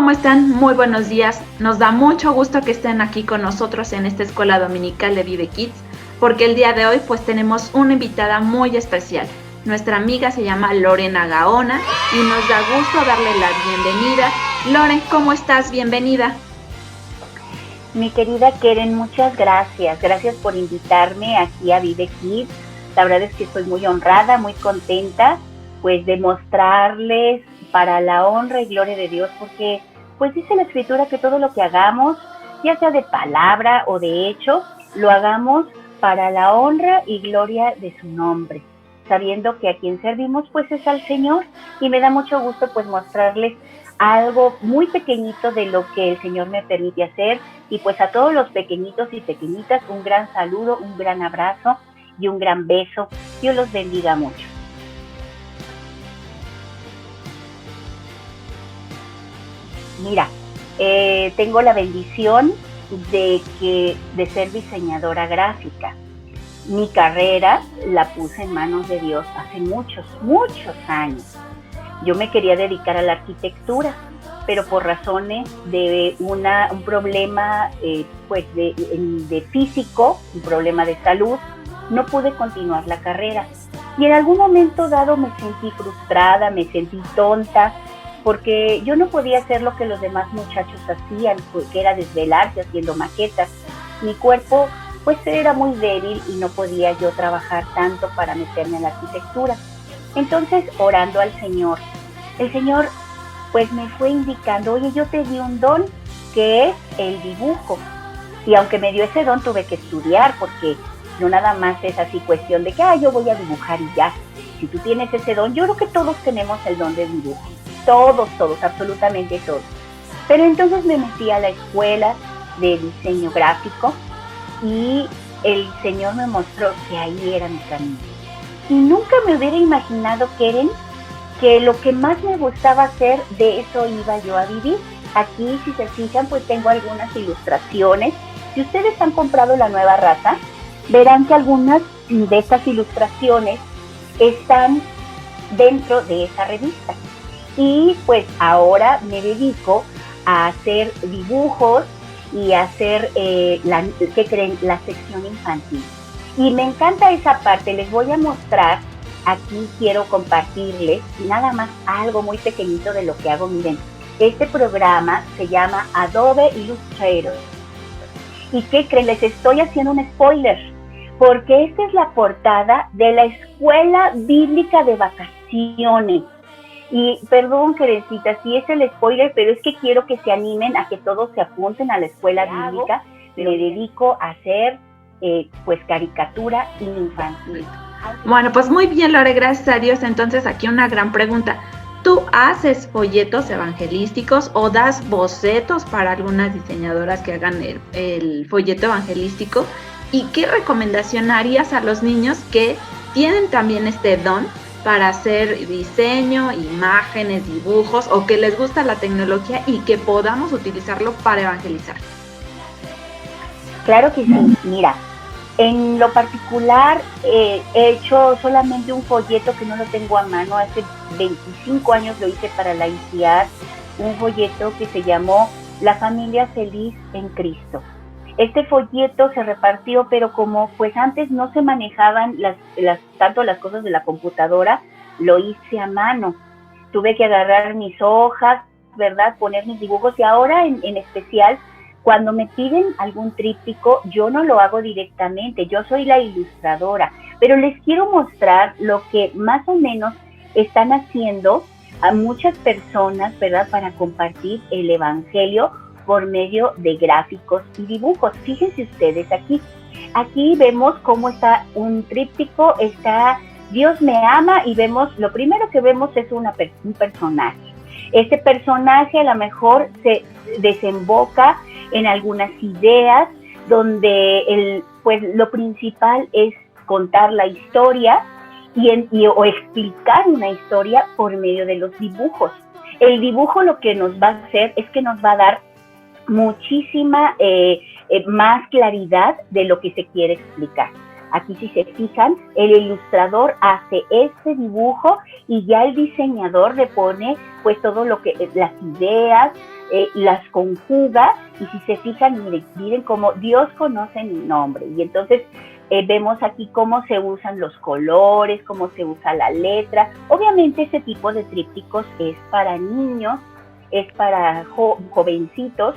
¿cómo están? Muy buenos días. Nos da mucho gusto que estén aquí con nosotros en esta escuela dominical de Vive Kids, porque el día de hoy pues tenemos una invitada muy especial. Nuestra amiga se llama Lorena Gaona y nos da gusto darle la bienvenida. Loren, ¿cómo estás? Bienvenida. Mi querida Keren, muchas gracias. Gracias por invitarme aquí a Vive Kids. La verdad es que estoy muy honrada, muy contenta, pues de mostrarles para la honra y gloria de Dios, porque pues dice la Escritura que todo lo que hagamos, ya sea de palabra o de hecho, lo hagamos para la honra y gloria de su nombre, sabiendo que a quien servimos pues es al Señor, y me da mucho gusto pues mostrarles algo muy pequeñito de lo que el Señor me permite hacer. Y pues a todos los pequeñitos y pequeñitas, un gran saludo, un gran abrazo y un gran beso. Dios los bendiga mucho. Mira, tengo la bendición de ser diseñadora gráfica. Mi carrera la puse en manos de Dios hace muchos años. Yo me quería dedicar a la arquitectura, pero por razones de un problema pues de físico, un problema de salud, no pude continuar la carrera. Y en algún momento dado me sentí frustrada, me sentí tonta, porque yo no podía hacer lo que los demás muchachos hacían, que era desvelarse haciendo maquetas. Mi cuerpo pues era muy débil y no podía yo trabajar tanto para meterme en la arquitectura. Entonces, orando al Señor, el Señor pues me fue indicando, oye, yo te di un don que es el dibujo. Y aunque me dio ese don, tuve que estudiar, porque no nada más es así cuestión de que, yo voy a dibujar y ya. Si tú tienes ese don, yo creo que todos tenemos el don de dibujo. Todos, absolutamente todos. Pero entonces me metí a la escuela de diseño gráfico y el Señor me mostró que ahí era mi camino. Y nunca me hubiera imaginado, Keren, que lo que más me gustaba hacer, de eso iba yo a vivir. Aquí, si se fijan, pues tengo algunas ilustraciones. Si ustedes han comprado La Nueva Raza, verán que algunas de estas ilustraciones están dentro de esa revista. Y pues ahora me dedico a hacer dibujos y a hacer, ¿qué creen? La sección infantil. Y me encanta esa parte. Les voy a mostrar. Aquí quiero compartirles nada más algo muy pequeñito de lo que hago. Miren, este programa se llama Adobe Illustrator. ¿Y qué creen? Les estoy haciendo un spoiler, porque esta es la portada de la Escuela Bíblica de Vacaciones. Y perdón, Kerencita, sí es el spoiler, pero es que quiero que se animen a que todos se apunten a la Escuela Bíblica. Me dedico a hacer pues caricatura infantil. Bueno, pues muy bien, Lore, gracias a Dios. Entonces aquí una gran pregunta. ¿Tú haces folletos evangelísticos o das bocetos para algunas diseñadoras que hagan el folleto evangelístico? ¿Y qué recomendación harías a los niños que tienen también este don para hacer diseño, imágenes, dibujos, o que les gusta la tecnología y que podamos utilizarlo para evangelizar? Claro que sí, mira. En lo particular, he hecho solamente un folleto que no lo tengo a mano. Hace 25 años lo hice para la ICIAD, un folleto que se llamó La Familia Feliz en Cristo. Este folleto se repartió, pero como pues antes no se manejaban tanto las cosas de la computadora, lo hice a mano. Tuve que agarrar mis hojas, ¿verdad? Poner mis dibujos, y ahora en especial, cuando me piden algún tríptico, yo no lo hago directamente, yo soy la ilustradora, pero les quiero mostrar lo que más o menos están haciendo a muchas personas, ¿verdad?, para compartir el evangelio por medio de gráficos y dibujos. Fíjense ustedes aquí vemos cómo está un tríptico, está Dios me ama, y vemos, lo primero que vemos es un personaje. Este personaje a lo mejor se desemboca en algunas ideas donde pues lo principal es contar la historia o explicar una historia por medio de los dibujos. El dibujo lo que nos va a hacer es que nos va a dar muchísima más claridad de lo que se quiere explicar. Aquí, si se fijan, el ilustrador hace este dibujo y ya el diseñador le pone pues todo lo que las ideas, las conjuga, y si se fijan, miren cómo Dios conoce mi nombre, y entonces vemos aquí cómo se usan los colores, cómo se usa la letra. Obviamente ese tipo de trípticos es para niños, es para jovencitos,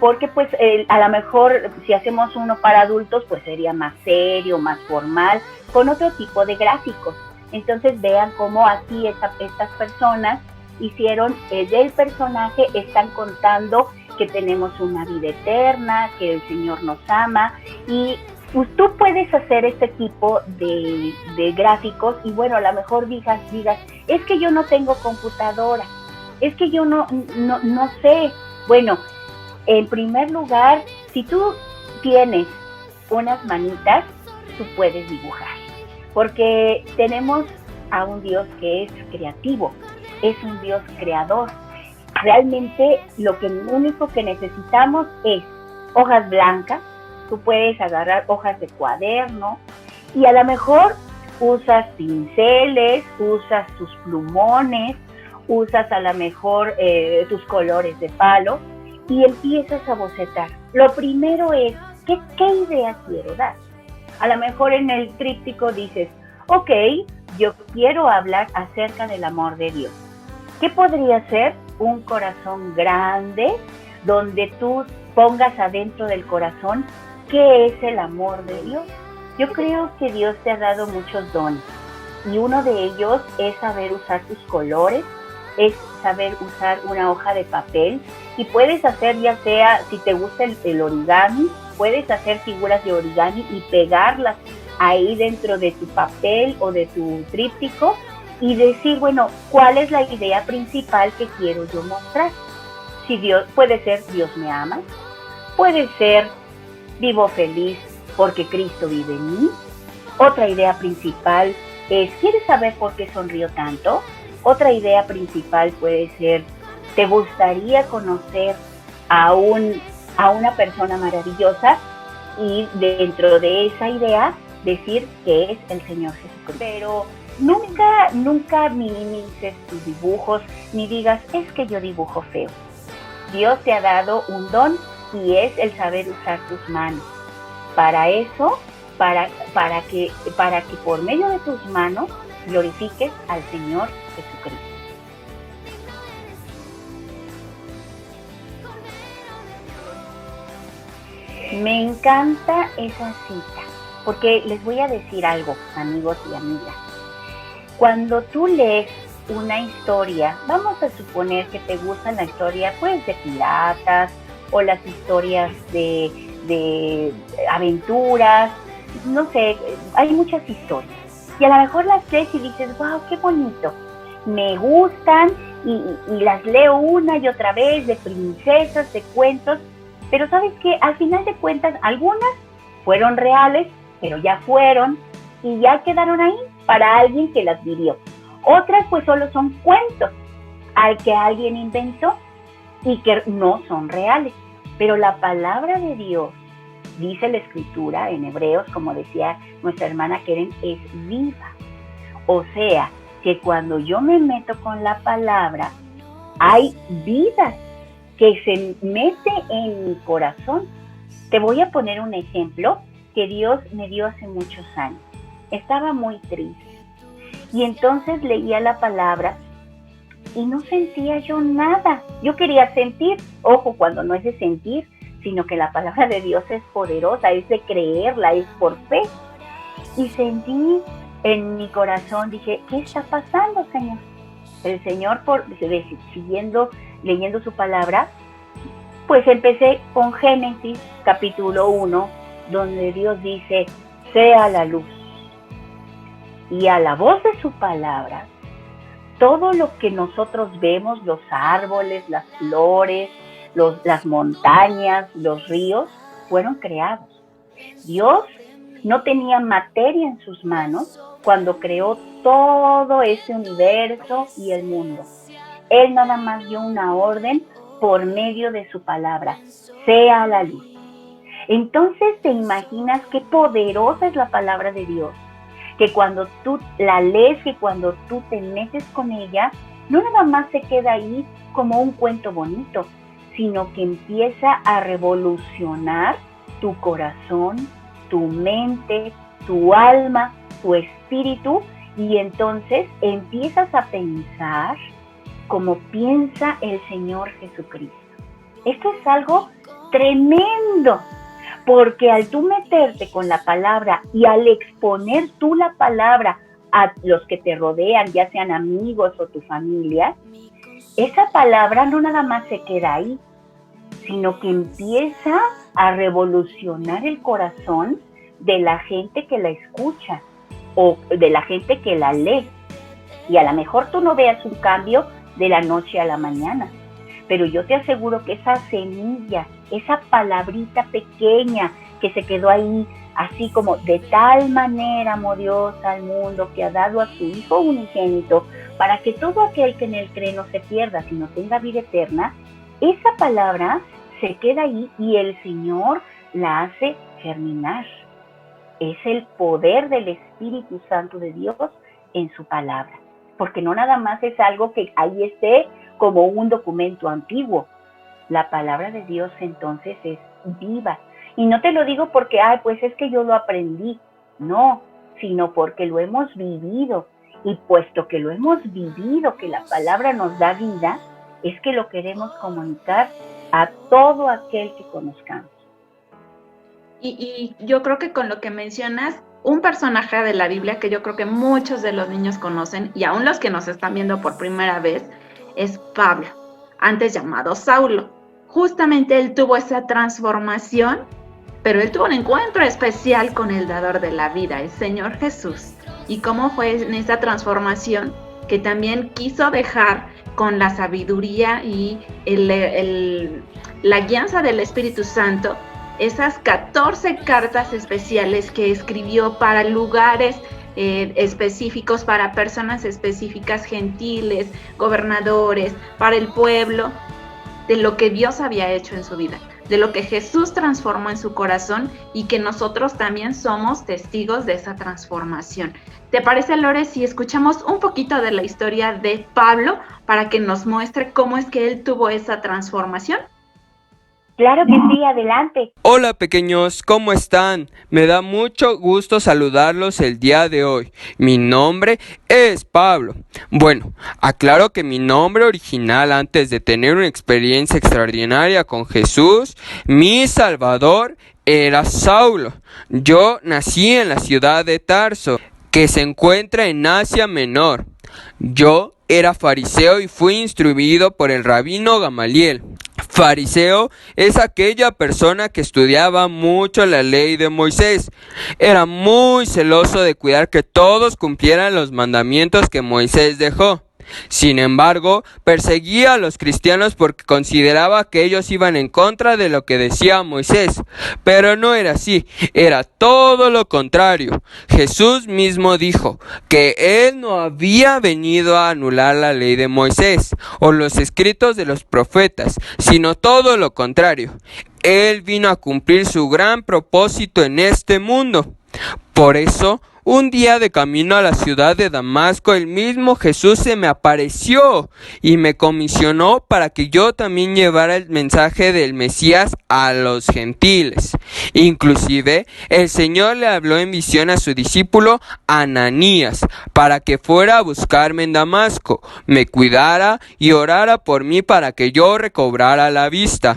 porque pues a lo mejor si hacemos uno para adultos pues sería más serio, más formal, con otro tipo de gráficos. Entonces vean cómo aquí estas personas hicieron del personaje, están contando que tenemos una vida eterna, que el Señor nos ama, y pues tú puedes hacer este tipo de gráficos, y bueno, a lo mejor digas, es que yo no tengo computadora, es que yo no sé. Bueno, en primer lugar, si tú tienes unas manitas, tú puedes dibujar, porque tenemos a un Dios que es creativo, es un Dios creador. Realmente lo único que necesitamos es hojas blancas. Tú puedes agarrar hojas de cuaderno y a lo mejor usas pinceles, usas tus plumones, usas a lo mejor tus colores de palo y empiezas a bocetar. Lo primero es, ¿qué idea quiero dar? A lo mejor en el tríptico dices, ok, yo quiero hablar acerca del amor de Dios. ¿Qué podría ser? Un corazón grande, donde tú pongas adentro del corazón qué es el amor de Dios. Yo creo que Dios te ha dado muchos dones, y uno de ellos es saber usar tus colores, es saber usar una hoja de papel, y puedes hacer, ya sea, si te gusta el origami, puedes hacer figuras de origami y pegarlas ahí dentro de tu papel o de tu tríptico y decir, bueno, ¿cuál es la idea principal que quiero yo mostrar? Si Dios, puede ser Dios me ama, puede ser vivo feliz porque Cristo vive en mí. Otra idea principal es, ¿quieres saber por qué sonrío tanto? Otra idea principal puede ser, ¿te gustaría conocer a una persona maravillosa? Y dentro de esa idea decir que es el Señor Jesucristo. Pero nunca minimices tus dibujos ni digas, es que yo dibujo feo. Dios te ha dado un don y es el saber usar tus manos. Para eso, para que por medio de tus manos glorifiques al Señor Jesucristo. Me encanta esa cita, porque les voy a decir algo, amigos y amigas. Cuando tú lees una historia, vamos a suponer que te gusta la historia pues de piratas o las historias de aventuras, no sé, hay muchas historias. Y a lo mejor las lees y dices, wow, qué bonito, me gustan y las leo una y otra vez, de princesas, de cuentos, pero ¿sabes qué? Al final de cuentas, algunas fueron reales, pero ya fueron y ya quedaron ahí para alguien que las vivió. Otras pues solo son cuentos al que alguien inventó y que no son reales. Pero la palabra de Dios, dice la Escritura en Hebreos, como decía nuestra hermana Keren, es viva. O sea, que cuando yo me meto con la palabra, hay vida que se mete en mi corazón. Te voy a poner un ejemplo que Dios me dio hace muchos años. Estaba muy triste y entonces leía la palabra y no sentía yo nada. Yo quería sentir, ojo, cuando no es de sentir, sino que la palabra de Dios es poderosa, es de creerla, es por fe. Y sentí en mi corazón, dije, ¿qué está pasando, Señor? El Señor, siguiendo leyendo su palabra, pues empecé con Génesis capítulo 1, donde Dios dice, sea la luz. Y a la voz de su palabra, todo lo que nosotros vemos, los árboles, las flores, las montañas, los ríos, fueron creados. Dios no tenía materia en sus manos cuando creó todo ese universo y el mundo. Él nada más dio una orden por medio de su palabra, sea la luz. Entonces te imaginas qué poderosa es la palabra de Dios, que cuando tú la lees, que cuando tú te metes con ella, no nada más se queda ahí como un cuento bonito, sino que empieza a revolucionar tu corazón, tu mente, tu alma, tu espíritu, y entonces empiezas a pensar como piensa el Señor Jesucristo. Esto es algo tremendo, porque al tú meterte con la palabra y al exponer tú la palabra a los que te rodean, ya sean amigos o tu familia, esa palabra no nada más se queda ahí, sino que empieza a revolucionar el corazón de la gente que la escucha o de la gente que la lee. Y a lo mejor tú no veas un cambio de la noche a la mañana, pero yo te aseguro que esa semilla, esa palabrita pequeña que se quedó ahí, así como de tal manera amó Dios al mundo que ha dado a su Hijo unigénito, para que todo aquel que en él cree no se pierda, sino tenga vida eterna, esa palabra se queda ahí y el Señor la hace germinar. Es el poder del Espíritu Santo de Dios en su palabra, porque no nada más es algo que ahí esté como un documento antiguo. La palabra de Dios entonces es viva. Y no te lo digo porque, pues es que yo lo aprendí. No, sino porque lo hemos vivido. Y puesto que lo hemos vivido, que la palabra nos da vida, es que lo queremos comunicar a todo aquel que conozcamos. Y yo creo que con lo que mencionas, un personaje de la Biblia que yo creo que muchos de los niños conocen, y aún los que nos están viendo por primera vez, es Pablo, antes llamado Saulo. Justamente él tuvo esa transformación, pero él tuvo un encuentro especial con el dador de la vida, el Señor Jesús. Y cómo fue en esa transformación que también quiso dejar con la sabiduría y la guianza del Espíritu Santo, esas 14 cartas especiales que escribió para lugares específicos, para personas específicas, gentiles, gobernadores, para el pueblo, de lo que Dios había hecho en su vida, de lo que Jesús transformó en su corazón y que nosotros también somos testigos de esa transformación. ¿Te parece, Lore, si escuchamos un poquito de la historia de Pablo para que nos muestre cómo es que él tuvo esa transformación? Claro que sí, adelante. Hola pequeños, ¿cómo están? Me da mucho gusto saludarlos el día de hoy. Mi nombre es Pablo. Bueno, aclaro que mi nombre original antes de tener una experiencia extraordinaria con Jesús, mi Salvador, era Saulo. Yo nací en la ciudad de Tarso, que se encuentra en Asia Menor. Yo era fariseo y fui instruido por el rabino Gamaliel. Fariseo es aquella persona que estudiaba mucho la ley de Moisés. Era muy celoso de cuidar que todos cumplieran los mandamientos que Moisés dejó. Sin embargo, perseguía a los cristianos porque consideraba que ellos iban en contra de lo que decía Moisés. Pero no era así, era todo lo contrario. Jesús mismo dijo que Él no había venido a anular la ley de Moisés o los escritos de los profetas, sino todo lo contrario. Él vino a cumplir su gran propósito en este mundo. Por eso, un día de camino a la ciudad de Damasco, el mismo Jesús se me apareció y me comisionó para que yo también llevara el mensaje del Mesías a los gentiles. Inclusive, el Señor le habló en visión a su discípulo Ananías para que fuera a buscarme en Damasco, me cuidara y orara por mí para que yo recobrara la vista.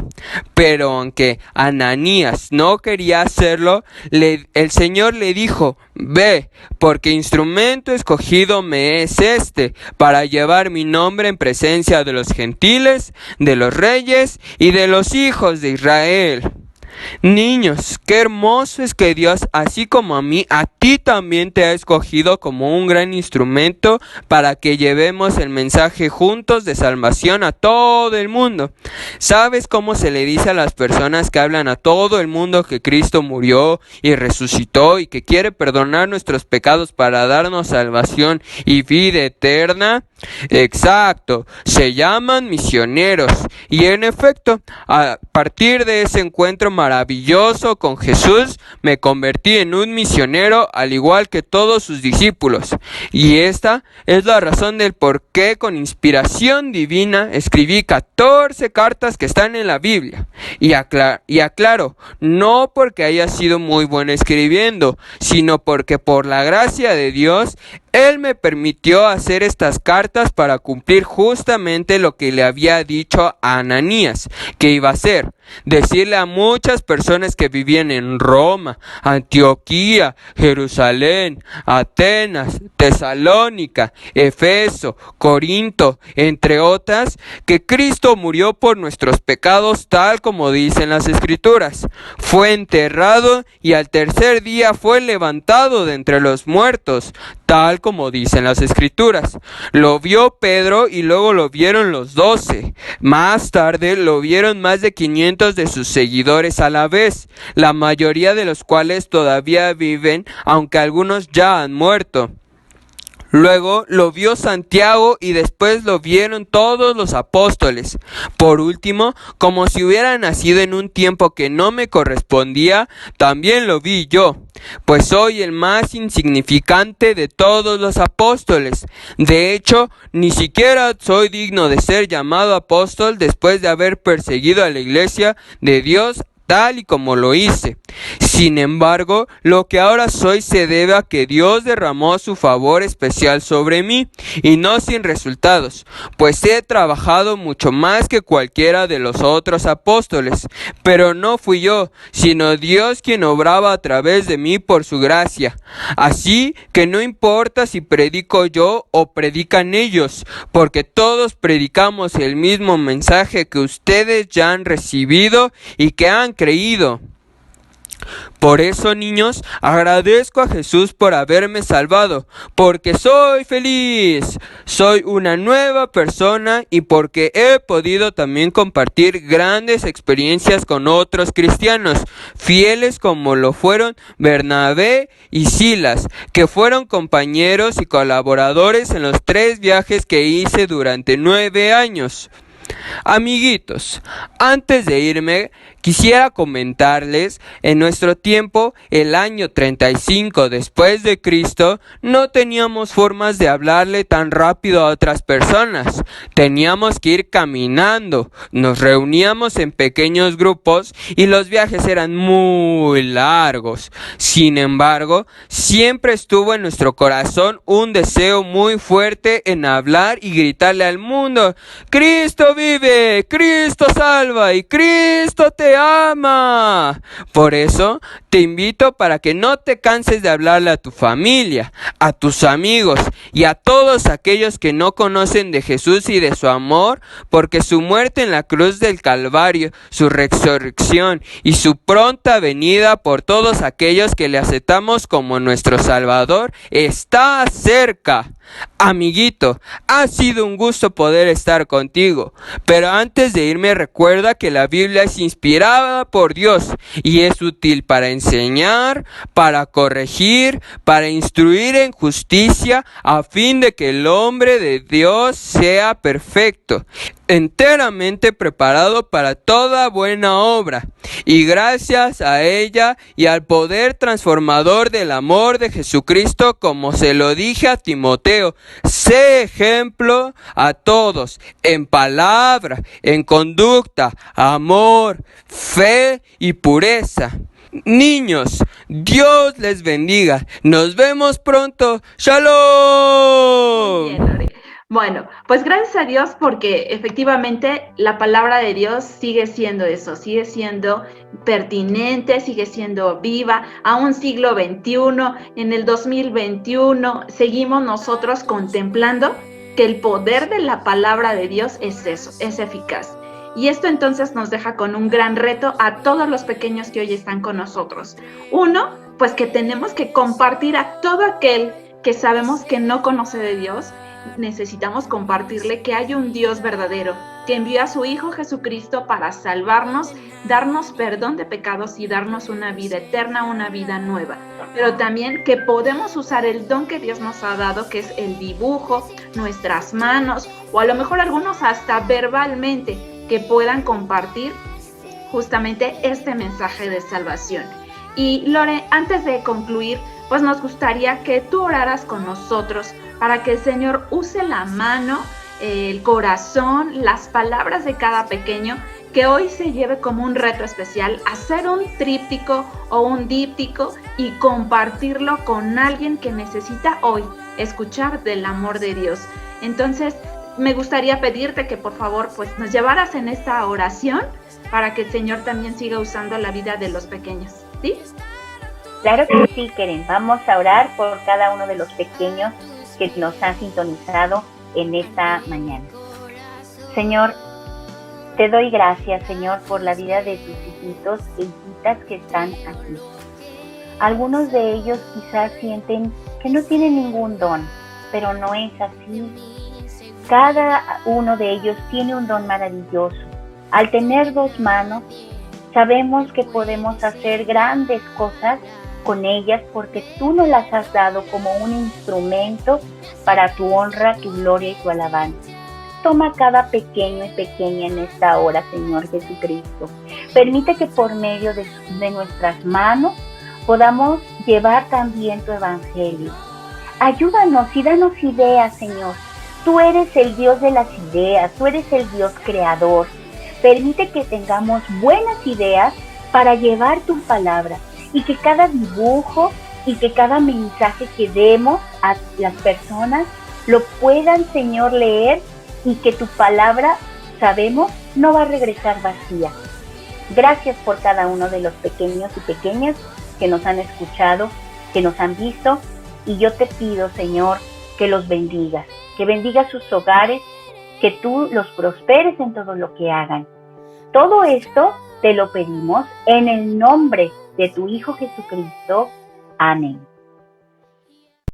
Pero aunque Ananías no quería hacerlo, el Señor le dijo: ve, porque instrumento escogido me es este, para llevar mi nombre en presencia de los gentiles, de los reyes y de los hijos de Israel. Niños, qué hermoso es que Dios, así como a mí, a ti también te ha escogido como un gran instrumento para que llevemos el mensaje juntos de salvación a todo el mundo. ¿Sabes cómo se le dice a las personas que hablan a todo el mundo que Cristo murió y resucitó y que quiere perdonar nuestros pecados para darnos salvación y vida eterna? Exacto, se llaman misioneros. Y en efecto, a partir de ese encuentro maravilloso con Jesús, me convertí en un misionero al igual que todos sus discípulos. Y esta es la razón del por qué con inspiración divina escribí 14 cartas que están en la Biblia. Y aclaro, no porque haya sido muy bueno escribiendo, sino porque por la gracia de Dios, Él me permitió hacer estas cartas para cumplir justamente lo que le había dicho a Ananías que iba a hacer. Decirle a muchas personas que vivían en Roma, Antioquía, Jerusalén, Atenas, Tesalónica, Efeso, Corinto, entre otras, que Cristo murió por nuestros pecados tal como dicen las Escrituras. Fue enterrado y al tercer día fue levantado de entre los muertos, tal como dicen las Escrituras. Lo vio Pedro y luego lo vieron los 12. Más tarde lo vieron más de 500 de sus seguidores a la vez, la mayoría de los cuales todavía viven, aunque algunos ya han muerto. Luego lo vio Santiago y después lo vieron todos los apóstoles. Por último, como si hubiera nacido en un tiempo que no me correspondía, también lo vi yo, pues soy el más insignificante de todos los apóstoles. De hecho, ni siquiera soy digno de ser llamado apóstol después de haber perseguido a la iglesia de Dios tal y como lo hice. Sin embargo, lo que ahora soy se debe a que Dios derramó su favor especial sobre mí, y no sin resultados, pues he trabajado mucho más que cualquiera de los otros apóstoles, pero no fui yo, sino Dios quien obraba a través de mí por su gracia. Así que no importa si predico yo o predican ellos, porque todos predicamos el mismo mensaje que ustedes ya han recibido y que han creído. Por eso, niños, agradezco a Jesús por haberme salvado, porque soy feliz, soy una nueva persona y porque he podido también compartir grandes experiencias con otros cristianos, fieles como lo fueron Bernabé y Silas, que fueron compañeros y colaboradores en los 3 viajes que hice durante 9 años. Amiguitos, antes de irme, quisiera comentarles, en nuestro tiempo, el año 35 después de Cristo, no teníamos formas de hablarle tan rápido a otras personas. Teníamos que ir caminando, nos reuníamos en pequeños grupos y los viajes eran muy largos. Sin embargo, siempre estuvo en nuestro corazón un deseo muy fuerte en hablar y gritarle al mundo: ¡Cristo vive! ¡Cristo salva! ¡Y Cristo te ama! Por eso te invito para que no te canses de hablarle a tu familia, a tus amigos y a todos aquellos que no conocen de Jesús y de su amor, porque su muerte en la cruz del Calvario, su resurrección y su pronta venida por todos aquellos que le aceptamos como nuestro Salvador está cerca. Amiguito, ha sido un gusto poder estar contigo, pero antes de irme recuerda que la Biblia es inspirada por Dios y es útil para enseñar, para corregir, para instruir en justicia, a fin de que el hombre de Dios sea perfecto, enteramente preparado para toda buena obra. Y gracias a ella y al poder transformador del amor de Jesucristo, como se lo dije a Timoteo, sé ejemplo a todos, en palabra, en conducta, amor, fe y pureza. Niños, Dios les bendiga. Nos vemos pronto. ¡Shalom! Muy bien, Lore. Bueno, pues gracias a Dios, porque efectivamente la palabra de Dios sigue siendo eso, sigue siendo pertinente, sigue siendo viva, a un siglo XXI, en el 2021, seguimos nosotros contemplando que el poder de la palabra de Dios es eso, es eficaz. Y esto entonces nos deja con un gran reto a todos los pequeños que hoy están con nosotros. Uno, pues que tenemos que compartir a todo aquel que sabemos que no conoce de Dios. Necesitamos compartirle que hay un Dios verdadero, que envió a su Hijo Jesucristo para salvarnos, darnos perdón de pecados y darnos una vida eterna, una vida nueva. pero también que podemos usar el don que Dios nos ha dado, que es el dibujo, nuestras manos, o a lo mejor algunos hasta verbalmente, que puedan compartir justamente este mensaje de salvación. Y Lore, antes de concluir, pues nos gustaría que tú oraras con nosotros para que el Señor use la mano, el corazón, las palabras de cada pequeño, que hoy se lleve como un reto especial hacer un tríptico o un díptico y compartirlo con alguien que necesita hoy escuchar del amor de Dios. Entonces, me gustaría pedirte que por favor pues nos llevaras en esta oración para que el Señor también siga usando la vida de los pequeños, ¿sí? Claro que sí, Keren. Vamos a orar por cada uno de los pequeños que nos han sintonizado en esta mañana. Señor, te doy gracias, Señor, por la vida de tus hijitos e hijitas que están aquí. Algunos de ellos quizás sienten que no tienen ningún don, pero no es así. Cada uno de ellos tiene un don maravilloso. Al tener 2 manos, sabemos que podemos hacer grandes cosas con ellas porque tú nos las has dado como un instrumento para tu honra, tu gloria y tu alabanza. Toma cada pequeño y pequeña en esta hora, Señor Jesucristo. Permite que por medio de nuestras manos podamos llevar también tu evangelio. Ayúdanos y danos ideas, Señor. Tú eres el Dios de las ideas, tú eres el Dios creador. Permite que tengamos buenas ideas para llevar tu palabra y que cada dibujo y que cada mensaje que demos a las personas lo puedan, Señor, leer y que tu palabra, sabemos, no va a regresar vacía. Gracias por cada uno de los pequeños y pequeñas que nos han escuchado, que nos han visto, y yo te pido, Señor, que los bendigas, que bendigas sus hogares, que tú los prosperes en todo lo que hagan. Todo esto te lo pedimos en el nombre de tu Hijo Jesucristo. Amén.